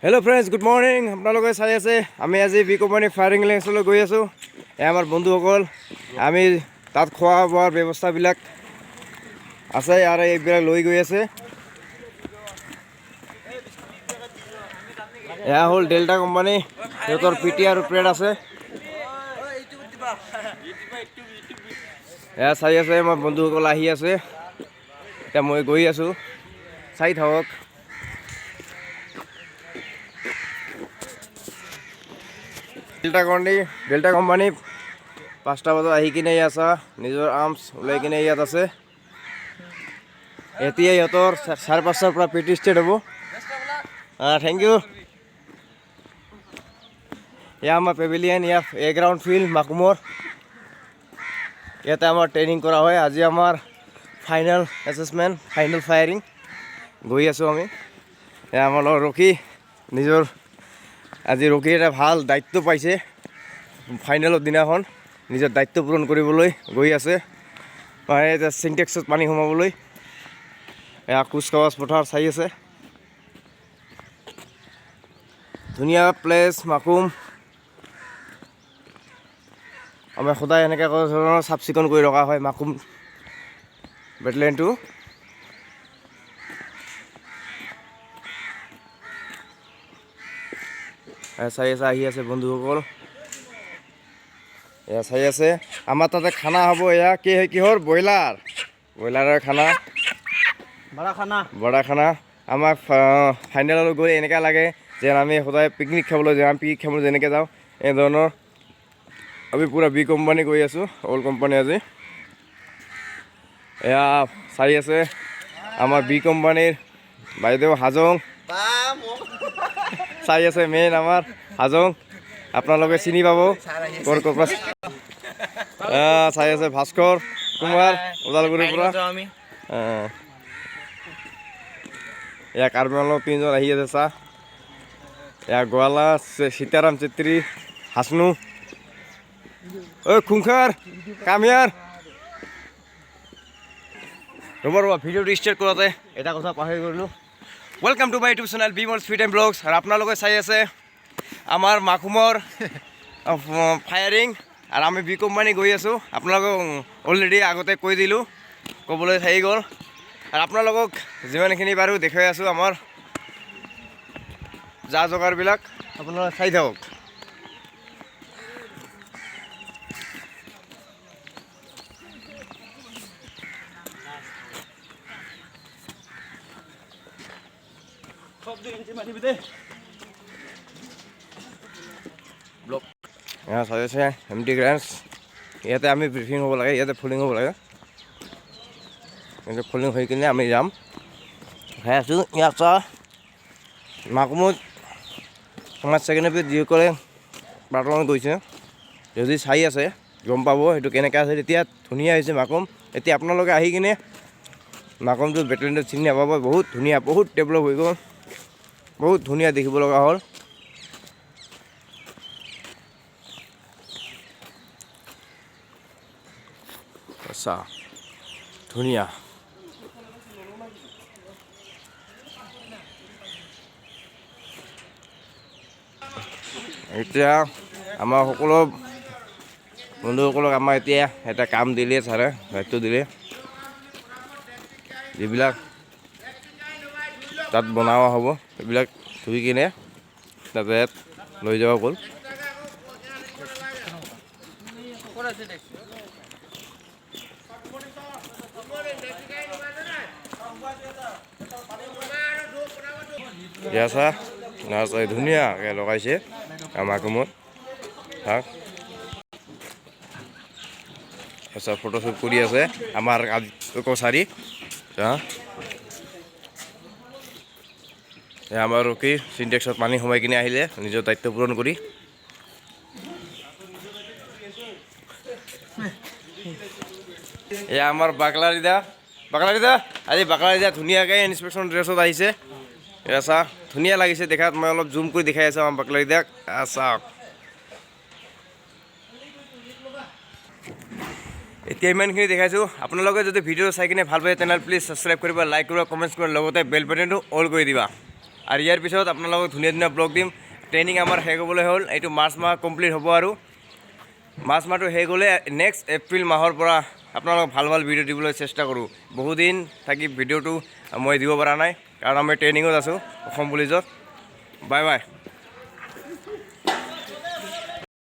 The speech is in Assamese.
Hello' friends, good morning. আপোনালোকে চাই আছে আমি আজি বি কোম্পানী ফায়াৰিং লেন্সলৈ গৈ আছোঁ। আমাৰ বন্ধুসকল, আমি তাত খোৱা বোৱাৰ ব্যৱস্থাবিলাক আছে আৰু এইবিলাক লৈ গৈ আছে। এয়া হ'ল ডেল্টা কোম্পানী, সিহঁতৰ পিটি আৰু প্ৰেড আছে। এয়া চাই আছে আমাৰ বন্ধুসকল আহি আছে। এতিয়া মই গৈ আছোঁ, চাই থাকক। ডেল্টা কোম্পানী 5টা বজাত আহি কিনে ইয়াত নিজৰ আৰ্মছ ওলাই কিনে ইয়াত আছে। এতিয়া ইহঁতৰ 5:30 পৰা পিটি ষ্টাৰ্ট হ'ব। Thank you. এয়া আমাৰ পেভিলিয়ন, এয়া গ্ৰাউণ্ড ফিল্ড মাকুমৰ। ইয়াতে আমাৰ ট্ৰেইনিং কৰা হয়। আজি আমাৰ ফাইনেল এছেছমেণ্ট, ফাইনেল ফায়াৰিং গৈ আছোঁ আমি। এয়া আমাৰ লগত ৰখি আজি ৰখি এটা ভাল দায়িত্ব পাইছে। ফাইনেলৰ দিনাখন নিজৰ দায়িত্ব পূৰণ কৰিবলৈ গৈ আছে। এতিয়া চিনটেক্সত পানী সোমাবলৈ এয়া কুচকাৱাজ পথাৰ চাই আছে। ধুনীয়া প্লেচ মাকুম। আমি সদায় এনেকৈ ধৰণৰ চাফ চিকুণ কৰি ৰখা হয় মাকুম বেটেলিয়নটো। চাই আছে, আহি আছে বন্ধুসকল। এয়া চাই আছে আমাৰ তাতে খানা হ'ব। এয়া কিহৰ ব্ৰইলাৰৰ খানা, বৰা খানা। আমাক ফাইনেললৈ গৈ এনেকুৱা লাগে যেন আমি সদায় পিকনিক খাবলৈ যাওঁ। পিকনিক খাবলৈ যেনেকৈ যাওঁ, এই ধৰণৰ আমি পূৰা বি কোম্পানী গৈ আছোঁ, অল কোম্পানী আজি। এয়া চাই আছে আমাৰ বি কোম্পানীৰ বাইদেউ হাজং চাই আছে। মেইন আমাৰ হাজং, আপোনালোকে চিনি পাব ক'ৰ পৰা। চাই আছে ভাস্কৰ কুমাৰ ওদালগুৰিৰ পৰা। এয়া কাৰ্বিআংলঙৰ 3জন আহি আছে চাহ। এয়া গোৱালা সীতাৰাম চেত্ৰী, হাচনু, খুংখাৰ কামিয়াৰ। ৰ'বা ভিডিঅ'টো ষ্টাৰ্ট কৰোঁতে এটা কথা পাহৰি গ'লোঁ। Welcome to my YouTube channel B mall speed and blogs. আৰু আপোনালোকে চাই আছে আমাৰ মাকুমৰ ফায়াৰিং। আৰু আমি বি কোম্পানী গৈ আছোঁ। আপোনালোকক অলৰেডি আগতে কৈ দিলোঁ, ক'বলৈ থাকি গ'ল। আৰু আপোনালোকক যিমানখিনি পাৰোঁ দেখুৱাই আছোঁ আমাৰ যা যোগাৰবিলাক। আপোনালোকে চাই থাকক। এয়া চাই আছে এমটি গ্ৰেন্স। ইয়াতে আমি ব্ৰিফিং হ'ব লাগে, ইয়াতে ফুলিং হ'ব লাগে। কিন্তু ফুলিং হৈ কিনে আমি যাম। খাই আছোঁ ইয়াত চাহ মাকুমত। আমাৰ ছেকেণ্ড এপিত যিসকলে পাৰ্টনত গৈছে, যদি চাই আছে গম পাব সেইটো কেনেকৈ আছে। তেতিয়া ধুনীয়া হৈছে মাকুম। এতিয়া আপোনালোকে আহি কিনে মাকুমটো বেটেলিয়নটো চিনি নাপাব। বহুত ধুনীয়া, বহুত ডেভেলপ হৈ গ'ল, বহুত ধুনীয়া দেখিব লগা হ'ল। আচ্ছা, ধুনীয়া। এতিয়া আমাৰ সকলো বন্ধুসকলক আমাৰ এতিয়া এটা কাম দিলে ছাৰে, দায়িত্ব দিলে। যিবিলাক তাত বনোৱা হ'ব সেইবিলাক ধুই কিনে তাতে লৈ যাব গ'ল। ধুনীয়াকৈ লগাইছে মাকুমত। আচ্ছা, ফটোশ্বুট কৰি আছে আমাৰ কছাৰী। আমাৰ ৰখি চিনটেক্সত পানী সোমাই কিনে আহিলে নিজৰ দায়িত্ব পূৰণ কৰি। এয়া আমাৰ বাকলাৰিদা আজি বাকলাৰিদা ধুনীয়াকৈ ইনস্পেকশ্যন ড্ৰেছত আহিছে। এয়া চাওক, ধুনীয়া লাগিছে দেখাত। মই অলপ জুম কৰি দেখাই আছোঁ আমাৰ বাকলাৰিদাক। চাওক, এতিয়া ইমানখিনি দেখাইছোঁ। আপোনালোকে যদি ভিডিঅ' চাই কিনে ভাল পায় তেনেহ'লে প্লিজ ছাবস্ক্ৰাইব কৰিব, লাইক কৰিব, কমেণ্টছ কৰিব, লগতে বেল বাটনটো অল কৰি দিবা। আৰু ইয়াৰ পিছত আপোনালোকক ধুনীয়া ধুনীয়া ব্লগ দিম। ট্ৰেইনিং আমাৰ শেষ হ'বলৈ হ'ল, এইটো মাৰ্চ মাহ কমপ্লিট হ'ব আৰু মাৰ্চ মাহটো শেষ হ'লে নেক্সট এপ্ৰিল মাহৰ পৰা আপোনালোকক ভাল ভাল ভিডিঅ' দিবলৈ চেষ্টা কৰোঁ। বহুদিন থাকি ভিডিঅ'টো মই দিব পৰা নাই কাৰণ আমি ট্ৰেইনিঙত আছোঁ অসম পুলিচত। Bye bye.